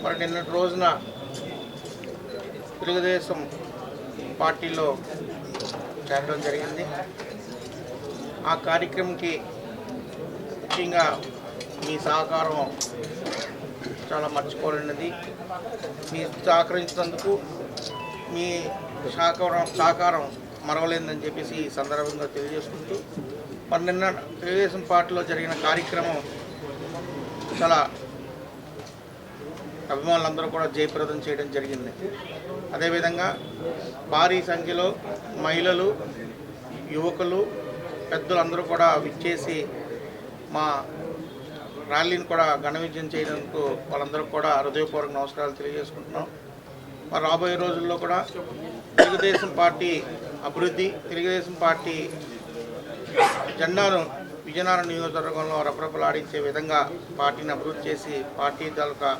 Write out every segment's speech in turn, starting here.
మరి నిన్నటి రోజున తెలుగుదేశం పార్టీలో చేరడం జరిగింది. ఆ కార్యక్రమంకి ముఖ్యంగా మీ సహకారం చాలా మర్చిపోలేనిది. మీ సహకరించినందుకు మీ సహకారం మరవలేదని చెప్పేసి ఈ సందర్భంగా తెలియజేసుకుంటూ, మరి నిన్న తెలుగుదేశం పార్టీలో జరిగిన కార్యక్రమం చాలా అభిమానులందరూ కూడా జయప్రదం చేయడం జరిగింది. అదేవిధంగా భారీ సంఖ్యలో మహిళలు, యువకులు, పెద్దలందరూ కూడా విచ్చేసి మా ర్యాలీని కూడా ఘన విజయం చేయడానికి వాళ్ళందరూ కూడా హృదయపూర్వక నమస్కారాలు తెలియజేసుకుంటున్నాం. మరి రాబోయే రోజుల్లో కూడా తెలుగుదేశం పార్టీ అభివృద్ధి, తెలుగుదేశం పార్టీ జెండాను విజయనగరం నియోజకవర్గంలో రపరపలాడించే విధంగా పార్టీని అభివృద్ధి చేసి పార్టీ తాలూకా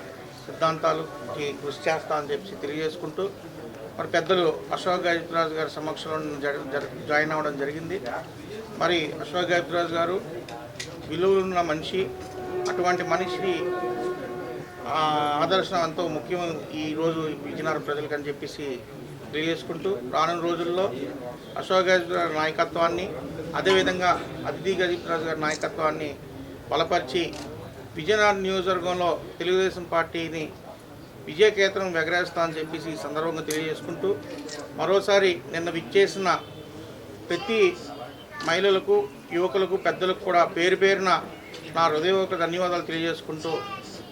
సిద్ధాంతాలకి కృషి చేస్తామని చెప్పి తెలియజేసుకుంటూ, మరి పెద్దలు అశోక్ గజపతిరాజు గారి సమక్షంలో జాయిన్ అవ్వడం జరిగింది. మరి అశోక్ గజపతిరాజు గారు విలువలున్న మనిషి. అటువంటి మనిషి ఆదర్శం ఎంతో ముఖ్యం ఈరోజు విజయనగరం ప్రజలకు అని చెప్పేసి తెలియజేసుకుంటూ, రానున్న రోజుల్లో అశోక్ గజపతిరాజు నాయకత్వాన్ని, అదేవిధంగా అదితి గజపతిరాజు గారి నాయకత్వాన్ని బలపరిచి విజయనగరం నియోజకవర్గంలో తెలుగుదేశం పార్టీని విజయకేతనం ఎగరేస్తామని చెప్పేసి ఈ సందర్భంగా తెలియజేసుకుంటూ, మరోసారి నిన్న విచ్చేసిన ప్రతి మహిళలకు, యువకులకు, పెద్దలకు కూడా పేరు పేరున నా హృదయపూర్వక ధన్యవాదాలు తెలియజేసుకుంటూ,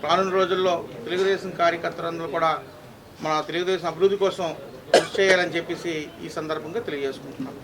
రానున్న రోజుల్లో తెలుగుదేశం కార్యకర్తలందరూ కూడా మన తెలుగుదేశం అభివృద్ధి కోసం కృషి చేయాలని చెప్పేసి ఈ సందర్భంగా తెలియజేసుకుంటున్నాను.